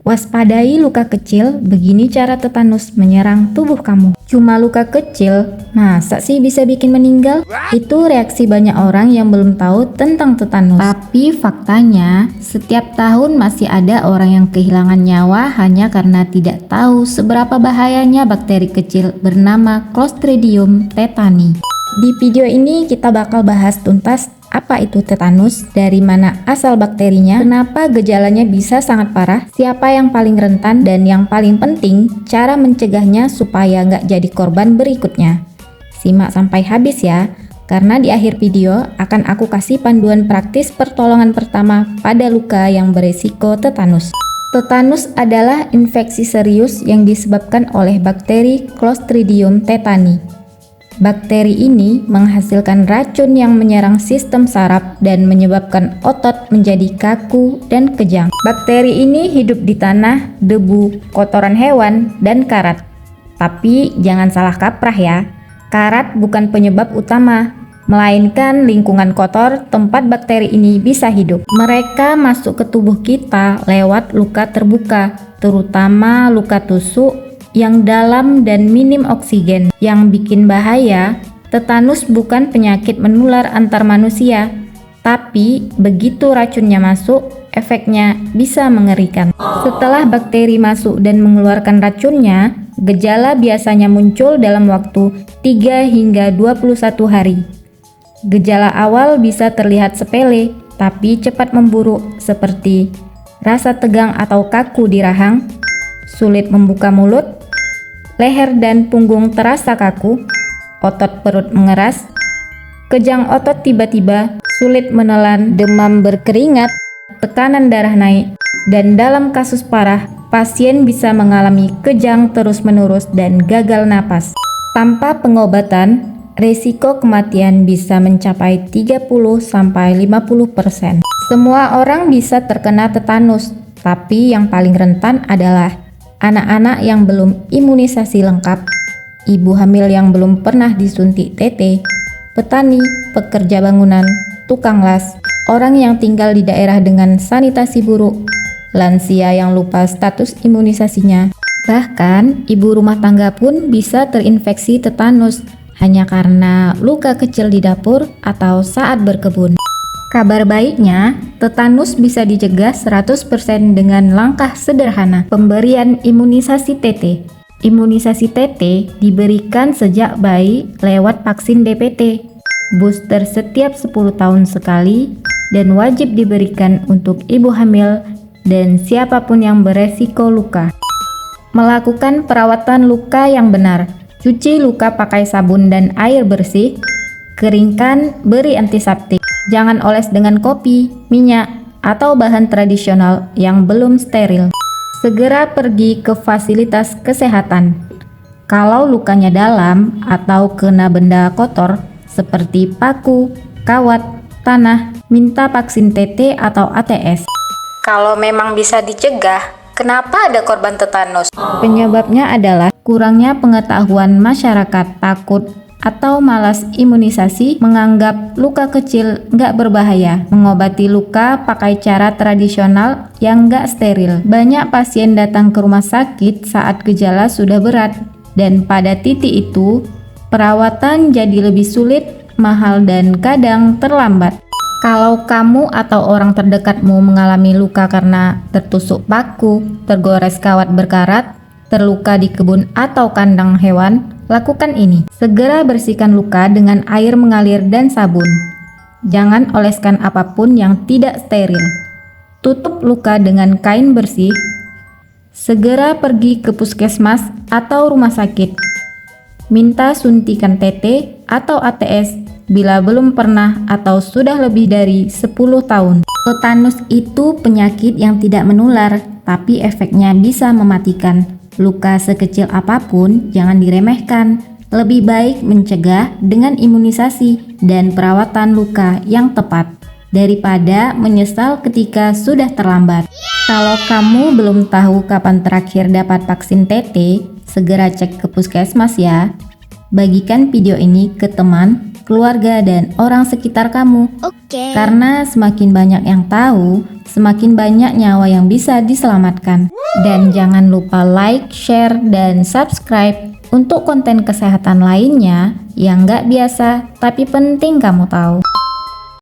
Waspadai luka kecil, begini cara tetanus menyerang tubuh kamu. Cuma luka kecil, masa sih bisa bikin meninggal? Itu reaksi banyak orang yang belum tahu tentang tetanus. Tapi faktanya, setiap tahun masih ada orang yang kehilangan nyawa hanya karena tidak tahu seberapa bahayanya bakteri kecil bernama Clostridium tetani. Di video ini kita bakal bahas tuntas apa itu tetanus, dari mana asal bakterinya, kenapa gejalanya bisa sangat parah, siapa yang paling rentan, dan yang paling penting, cara mencegahnya supaya nggak jadi korban berikutnya. Simak sampai habis ya, karena di akhir video akan aku kasih panduan praktis pertolongan pertama pada luka yang beresiko tetanus. Tetanus adalah infeksi serius yang disebabkan oleh bakteri Clostridium tetani. Bakteri ini menghasilkan racun yang menyerang sistem saraf dan menyebabkan otot menjadi kaku dan kejang. Bakteri ini hidup di tanah, debu, kotoran hewan, dan karat. Tapi jangan salah kaprah ya, karat bukan penyebab utama, melainkan lingkungan kotor tempat bakteri ini bisa hidup. Mereka masuk ke tubuh kita lewat luka terbuka, terutama luka tusuk yang dalam dan minim oksigen. Yang bikin bahaya, tetanus bukan penyakit menular antar manusia, tapi begitu racunnya masuk, efeknya bisa mengerikan. Setelah bakteri masuk dan mengeluarkan racunnya, gejala biasanya muncul dalam waktu 3 hingga 21 hari. Gejala awal bisa terlihat sepele, tapi cepat memburuk seperti rasa tegang atau kaku di rahang, sulit membuka mulut, leher dan punggung terasa kaku, otot perut mengeras, kejang otot tiba-tiba, sulit menelan, demam berkeringat, tekanan darah naik, dan dalam kasus parah, pasien bisa mengalami kejang terus-menerus dan gagal napas. Tanpa pengobatan, risiko kematian bisa mencapai 30-50%. Semua orang bisa terkena tetanus, tapi yang paling rentan adalah anak-anak yang belum imunisasi lengkap, ibu hamil yang belum pernah disuntik TT, petani, pekerja bangunan, tukang las, orang yang tinggal di daerah dengan sanitasi buruk, lansia yang lupa status imunisasinya. Bahkan, ibu rumah tangga pun bisa terinfeksi tetanus hanya karena luka kecil di dapur atau saat berkebun. Kabar baiknya, tetanus bisa dicegah 100% dengan langkah sederhana, pemberian imunisasi TT. Imunisasi TT diberikan sejak bayi lewat vaksin DPT, booster setiap 10 tahun sekali, dan wajib diberikan untuk ibu hamil dan siapapun yang beresiko luka. Melakukan perawatan luka yang benar, cuci luka pakai sabun dan air bersih, keringkan, beri antiseptik. Jangan oles dengan kopi, minyak, atau bahan tradisional yang belum steril. Segera pergi ke fasilitas kesehatan. Kalau lukanya dalam atau kena benda kotor seperti paku, kawat, tanah, minta vaksin TT atau ATS. Kalau memang bisa dicegah, kenapa ada korban tetanus? Penyebabnya adalah kurangnya pengetahuan masyarakat, takut atau malas imunisasi, menganggap luka kecil nggak berbahaya, mengobati luka pakai cara tradisional yang nggak steril. Banyak pasien datang ke rumah sakit saat gejala sudah berat, dan pada titik itu, perawatan jadi lebih sulit, mahal, dan kadang terlambat. Kalau kamu atau orang terdekatmu mengalami luka karena tertusuk paku, tergores kawat berkarat, terluka di kebun atau kandang hewan, lakukan ini. Segera bersihkan luka dengan air mengalir dan sabun. Jangan oleskan apapun yang tidak steril. Tutup luka dengan kain bersih. Segera pergi ke puskesmas atau rumah sakit. Minta suntikan TT atau ATS bila belum pernah atau sudah lebih dari 10 tahun. Tetanus itu penyakit yang tidak menular, tapi efeknya bisa mematikan. Luka sekecil apapun jangan diremehkan. Lebih baik mencegah dengan imunisasi dan perawatan luka yang tepat daripada menyesal ketika sudah terlambat. Kalau kamu belum tahu kapan terakhir dapat vaksin TT, segera cek ke puskesmas ya. Bagikan video ini ke teman, keluarga, dan orang sekitar kamu. Oke. Karena semakin banyak yang tahu, semakin banyak nyawa yang bisa diselamatkan. Dan jangan lupa like, share, dan subscribe untuk konten kesehatan lainnya yang nggak biasa tapi penting kamu tahu.